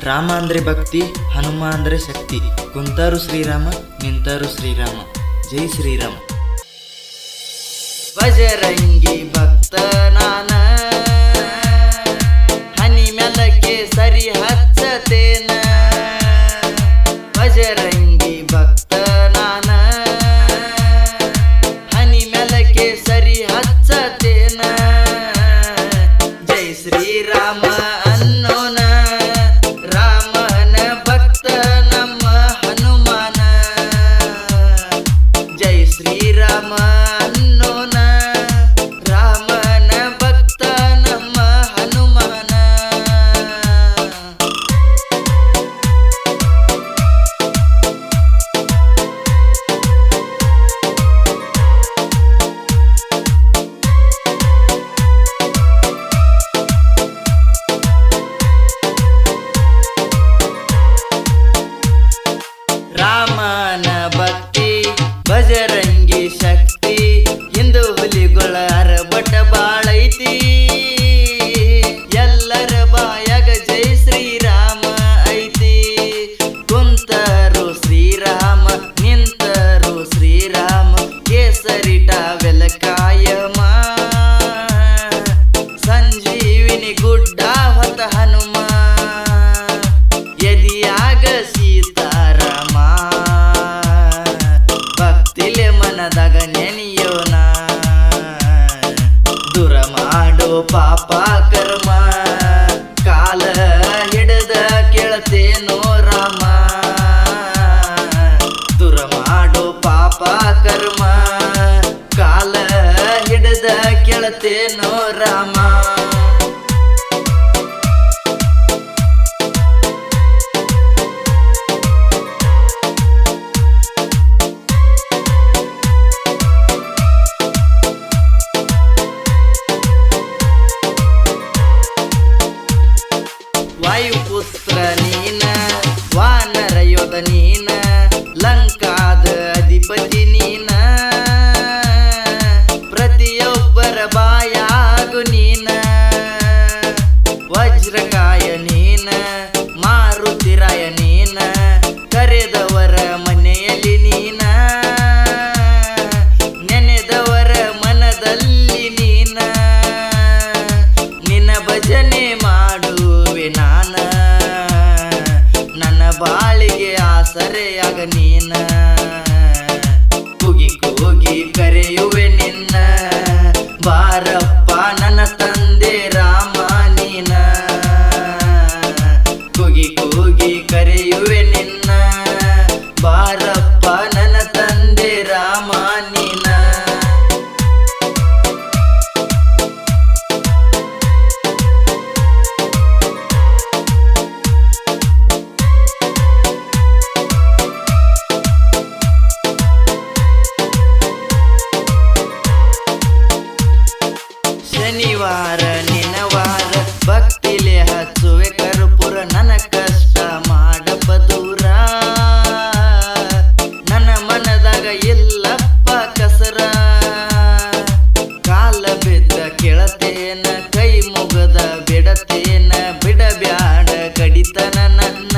ರಾಮ ಅಂದರೆ ಭಕ್ತಿ, ಹನುಮ ಅಂದರೆ ಶಕ್ತಿ. ಕುಂತಾರು ಶ್ರೀರಾಮ, ನಿಂತಾರು ಶ್ರೀರಾಮ. ಜೈ ಶ್ರೀರಾಮ. ಬಜರಂಗಿ ಭಕ್ತ ನಾನ, ಹನಿ ಮೆಲಕ್ಕೆ ಸರಿ ಹಚ್ಚತೇನ. ಬಜರಂಗಿ ಭಕ್ತ ನಾನ, ಹನಿ ಮೆಲಕ್ಕೆ ಸರಿ ಹಚ್ಚತೇನ. ಜೈ ಶ್ರೀರಾಮ ಅನ್ನೋನ, ರಾಮನ ಭಕ್ತ ನಮ್ಮ ಹನುಮಾನ. ಜೈ ಶ್ರೀರಾಮ ಅನ್ನೋನ, ರಾಮನ ಭಕ್ತ ನಮ್ಮ ಹನುಮಾನ. ರಾಮನ ಭಕ್ತಿ, ಬಜರಂಗಿ ಶಕ್ತಿ, ಹಿಂದೂ ಹುಲಿಗಳ ಅರಬಟ ಬಾಳೈತಿ. ಎಲ್ಲರ ಬಾಯಾಗ ಜೈ ಶ್ರೀರಾಮ ಐತಿ. ಕುಂತರು ಶ್ರೀರಾಮ, ನಿಂತರು ಶ್ರೀರಾಮ, ಕೇಸರಿಟ ವೆಲಕಾಯಮ. ಸಂಜೀವಿನಿ ಗುಡ್ಡ ಹೊತ್ತ ಹನುಮ, ಎದಿಯಾಗ ಸೀತಾರಾಮ. ಭಕ್ತಿಲೆ ಮನದಾಗ ನೆನೆಯೋಣ, ದೂರ ಮಾಡೋ ಪಾಪ ಕರ್ಮ. ಕಾಲ ಹಿಡದ ಕೇಳ್ತೇನೋ ರಾಮ, ದೂರ ಮಾಡೋ ಪಾಪ ಕರ್ಮ. ಕಾಲ ಹಿಡದ ಕೇಳ್ತೇನೋ ರಾಮ. ವಾಯುಪುತ್ರ ನೀನ, ವಾನರ ಯೋಧ ನೀನ, ಲಂಕಾದ ಅಧಿಪತಿ ನೀನ. ಪ್ರತಿಯೊಬ್ಬರ ಬಾಯಾಗು ನೀನ, ವಜ್ರಕಾಯ ನೀನ, ಮಾರುತಿರಾಯ ನೀನ. ಕರೆದವರ ಮನೆಯಲ್ಲಿ ನೀನ, ನೆನೆದವರ ಮನದಲ್ಲಿ ನೀನ. ನಿನ್ನ ಭಜನೆ ಮಾಡುವೆ ನಾನ, ನನ್ನ ಬಾಳಿಗೆ ಆಸರೆಯಾಗ ನೀನ. ಕೂಗಿ ಕೂಗಿ ಕರೆಯುವೆ ನಿನ್ನ, ಬಾರಪ್ಪ ನನ್ನ ತಂದೆ ರಾಮ ನೀನ. ಕೂಗಿ ಕೂಗಿ ಕರೆಯುವೆ ನಿನ್ನ, ಬಾರಪ್ಪ ನನ್ನ ತಂದೆ ರಾಮ ನೀನ. ಶನಿವಾರ ನಿನವಾರ, ಭಕ್ತಿಲೆ ಹಚ್ಚುವೆ ಕರ್ಪೂರ. ನನ್ನ ಕಷ್ಟ ಮಾಡಪ್ಪ ದೂರ, ನನ್ನ ಮನದಾಗ ಇಲ್ಲಪ್ಪ ಕಸರ. ಕಾಲ ಬಿದ್ದ ಕೇಳತೇನ, ಕೈ ಮುಗದ ಬಿಡತೇನ. ಬಿಡಬ್ಯಾಡ ಕಡಿತನ ನನ್ನ,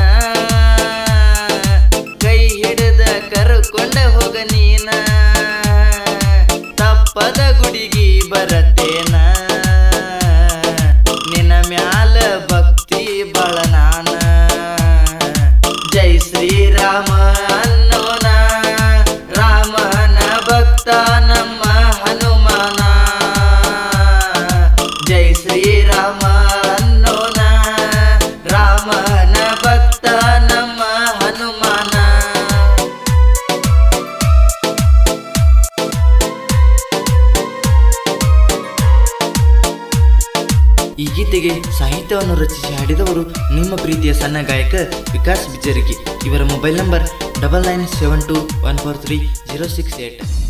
ಕೈ ಹಿಡಿದ ಕರ್ಕೊಂಡ ಹೋಗ ನೀನ. ತಪ್ಪದ ಗುಡಿಗಿ ಬರತೇನ, ನಿನ್ನ ಮ್ಯಾಲ ಭಕ್ತಿ ಬಾಳ ನಾನ. ಜೈ ಶ್ರೀರಾಮ ಅನ್ನೋನ, ರಾಮನ ಭಕ್ತ ನಮ್ಮ ಹನುಮಾನ. ಜೈ ಶ್ರೀರಾಮ ಅನ್ನೋನ, ರಾಮನ ಭಕ್ತ ನಮ್ಮ ಹನುಮಾನ. ಈ ಗೀತೆಗೆ ಸಾಹಿತ್ಯವನ್ನು ರಚಿಸಿ ಹಾಡಿದವರು ನಿಮ್ಮ ಪ್ರೀತಿಯ ಸಣ್ಣ ಗಾಯಕ ವಿಕಾಸ್ ಬಿಜರಗಿ. ಇವರ ಮೊಬೈಲ್ ನಂಬರ್ 9972143068.